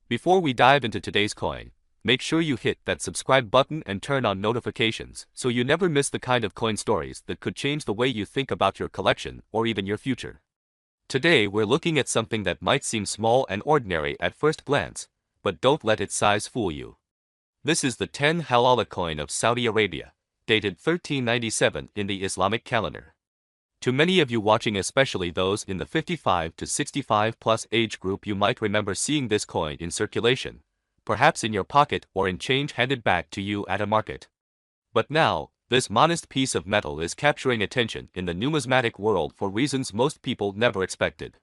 Before we dive into today's coin, make sure you hit that subscribe button and turn on notifications so you never miss the kind of coin stories that could change the way you think about your collection or even your future. Today we're looking at something that might seem small and ordinary at first glance, but don't let its size fool you. This is the 10 Halala coin of Saudi Arabia, dated 1397 in the Islamic calendar. To many of you watching, especially those in the 55 to 65 plus age group, you might remember seeing this coin in circulation, perhaps in your pocket or in change handed back to you at a market. But now, this modest piece of metal is capturing attention in the numismatic world for reasons most people never expected.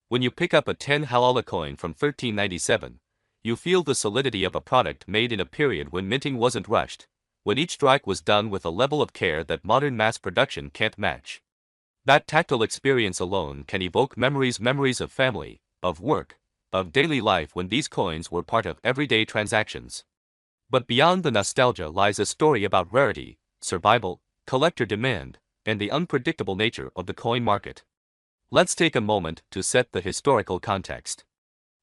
When you pick up a 10 Halala coin from 1397, you feel the solidity of a product made in a period when minting wasn't rushed, when each strike was done with a level of care that modern mass production can't match. That tactile experience alone can evoke memories of family, of work, of daily life when these coins were part of everyday transactions. But beyond the nostalgia lies a story about rarity, survival, collector demand, and the unpredictable nature of the coin market. Let's take a moment to set the historical context.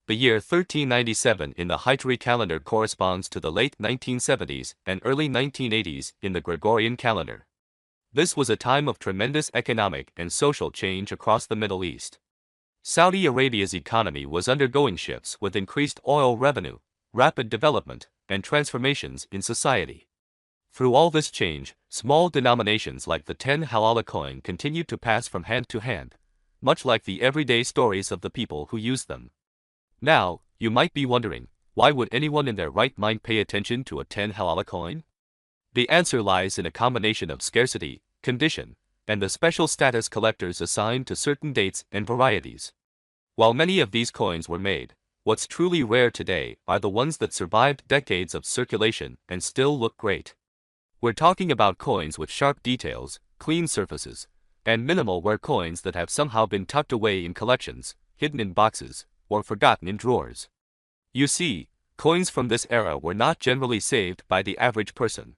The year 1397 in the Hijri calendar corresponds to the late 1970s and early 1980s in the Gregorian calendar. This was a time of tremendous economic and social change across the Middle East. Saudi Arabia's economy was undergoing shifts with increased oil revenue, rapid development, and transformations in society. Through all this change, small denominations like the 10 Halala coin continued to pass from hand to hand, much like the everyday stories of the people who used them. Now, you might be wondering, why would anyone in their right mind pay attention to a 10 Halala coin? The answer lies in a combination of scarcity, condition, and the special status collectors assigned to certain dates and varieties. While many of these coins were made, what's truly rare today are the ones that survived decades of circulation and still look great. We're talking about coins with sharp details, clean surfaces, and minimal wear coins that have somehow been tucked away in collections, hidden in boxes, or forgotten in drawers. You see, coins from this era were not generally saved by the average person.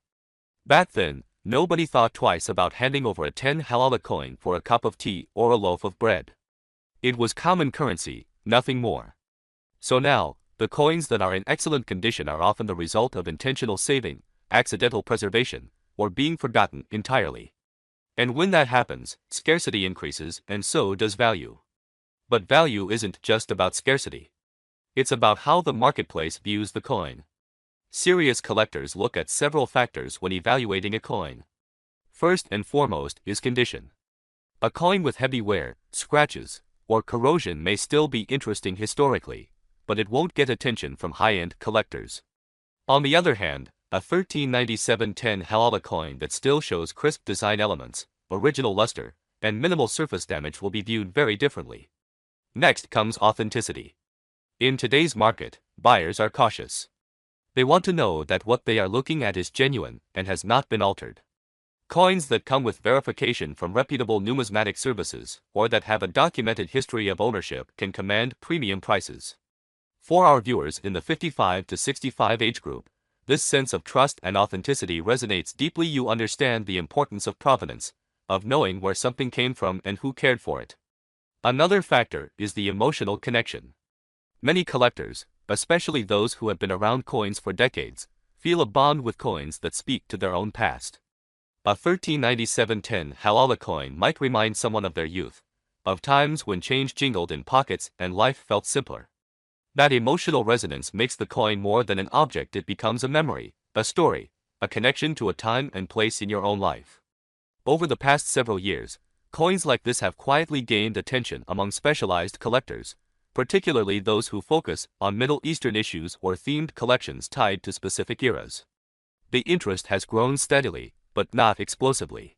Back then, nobody thought twice about handing over a 10 Halala coin for a cup of tea or a loaf of bread. It was common currency, nothing more. So now, the coins that are in excellent condition are often the result of intentional saving, accidental preservation, or being forgotten entirely. And when that happens, scarcity increases and so does value. But value isn't just about scarcity. It's about how the marketplace views the coin. Serious collectors look at several factors when evaluating a coin. First and foremost is condition. A coin with heavy wear, scratches, or corrosion may still be interesting historically, but it won't get attention from high-end collectors. On the other hand, a 1397 10 Halala coin that still shows crisp design elements, original luster, and minimal surface damage will be viewed very differently. Next comes authenticity. In today's market, buyers are cautious. They want to know that what they are looking at is genuine and has not been altered. Coins that come with verification from reputable numismatic services or that have a documented history of ownership can command premium prices. For our viewers in the 55 to 65 age group, this sense of trust and authenticity resonates deeply. You understand the importance of provenance, of knowing where something came from and who cared for it. Another factor is the emotional connection. Many collectors, especially those who have been around coins for decades, feel a bond with coins that speak to their own past. A 1397 10 Halala coin might remind someone of their youth, of times when change jingled in pockets and life felt simpler. That emotional resonance makes the coin more than an object. It becomes a memory, a story, a connection to a time and place in your own life. Over the past several years, coins like this have quietly gained attention among specialized collectors, particularly those who focus on Middle Eastern issues or themed collections tied to specific eras. The interest has grown steadily, but not explosively.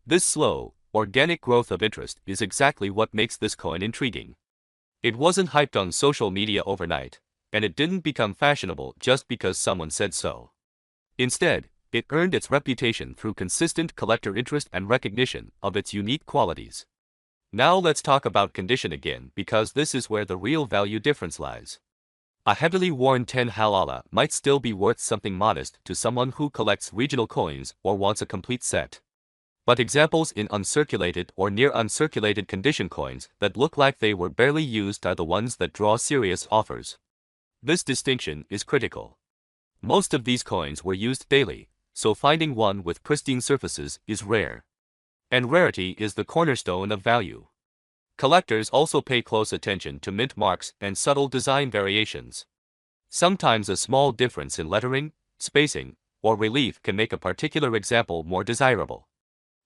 This slow, organic growth of interest is exactly what makes this coin intriguing. It wasn't hyped on social media overnight, and it didn't become fashionable just because someone said so. Instead, it earned its reputation through consistent collector interest and recognition of its unique qualities. Now let's talk about condition again, because this is where the real value difference lies. A heavily worn 10 Halala might still be worth something modest to someone who collects regional coins or wants a complete set. But examples in uncirculated or near uncirculated condition coins that look like they were barely used are the ones that draw serious offers. This distinction is critical. Most of these coins were used daily, so finding one with pristine surfaces is rare. And rarity is the cornerstone of value. Collectors also pay close attention to mint marks and subtle design variations. Sometimes a small difference in lettering, spacing, or relief can make a particular example more desirable.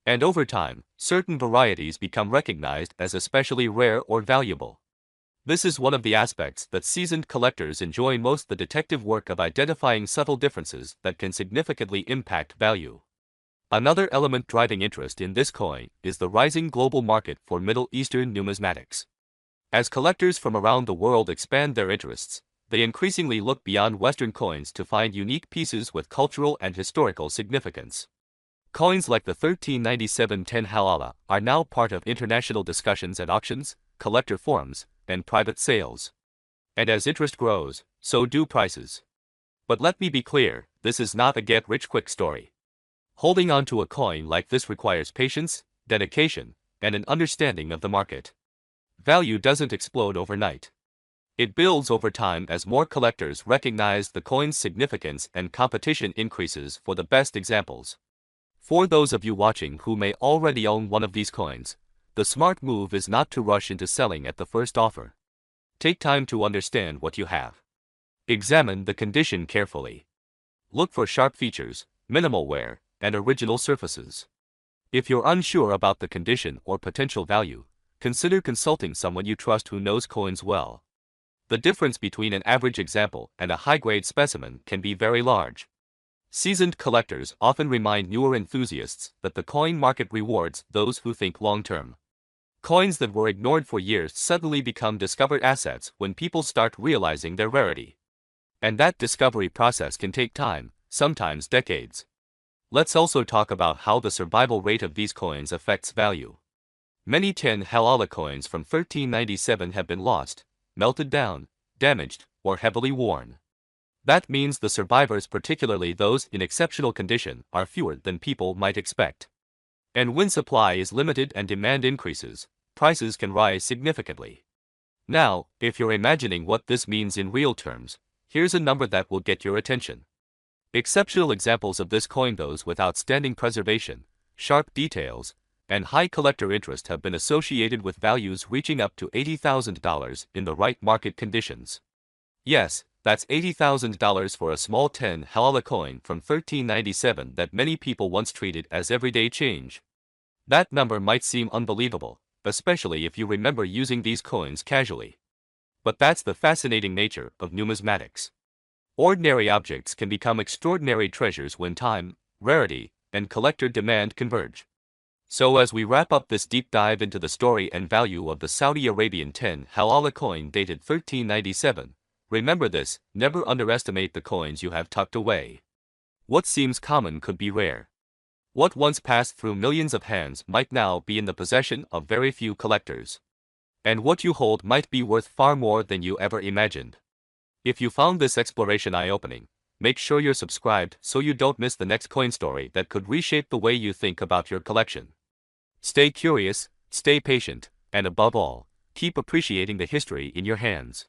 And over time, certain varieties become recognized as especially rare or valuable. This is one of the aspects that seasoned collectors enjoy most: the detective work of identifying subtle differences that can significantly impact value. Another element driving interest in this coin is the rising global market for Middle Eastern numismatics. As collectors from around the world expand their interests, they increasingly look beyond Western coins to find unique pieces with cultural and historical significance. Coins like the 1397 10 Halala are now part of international discussions at auctions, collector forums, and private sales. And as interest grows, so do prices. But let me be clear, this is not a get-rich-quick story. Holding on to a coin like this requires patience, dedication, and an understanding of the market. Value doesn't explode overnight. It builds over time as more collectors recognize the coin's significance and competition increases for the best examples. For those of you watching who may already own one of these coins, the smart move is not to rush into selling at the first offer. Take time to understand what you have. Examine the condition carefully. Look for sharp features, minimal wear, and original surfaces. If you're unsure about the condition or potential value, consider consulting someone you trust who knows coins well. The difference between an average example and a high-grade specimen can be very large. Seasoned collectors often remind newer enthusiasts that the coin market rewards those who think long-term. Coins that were ignored for years suddenly become discovered assets when people start realizing their rarity. And that discovery process can take time, sometimes decades. Let's also talk about how the survival rate of these coins affects value. Many 10 Halala coins from 1397 have been lost, melted down, damaged, or heavily worn. That means the survivors, particularly those in exceptional condition, are fewer than people might expect. And when supply is limited and demand increases, prices can rise significantly. Now, if you're imagining what this means in real terms, here's a number that will get your attention. Exceptional examples of this coin, those with outstanding preservation, sharp details, and high collector interest, have been associated with values reaching up to $80,000 in the right market conditions. Yes, that's $80,000 for a small 10 Halala coin from 1397 that many people once treated as everyday change. That number might seem unbelievable, especially if you remember using these coins casually. But that's the fascinating nature of numismatics. Ordinary objects can become extraordinary treasures when time, rarity, and collector demand converge. So as we wrap up this deep dive into the story and value of the Saudi Arabian 10 Halala coin dated 1397, remember this: never underestimate the coins you have tucked away. What seems common could be rare. What once passed through millions of hands might now be in the possession of very few collectors. And what you hold might be worth far more than you ever imagined. If you found this exploration eye-opening, make sure you're subscribed so you don't miss the next coin story that could reshape the way you think about your collection. Stay curious, stay patient, and above all, keep appreciating the history in your hands.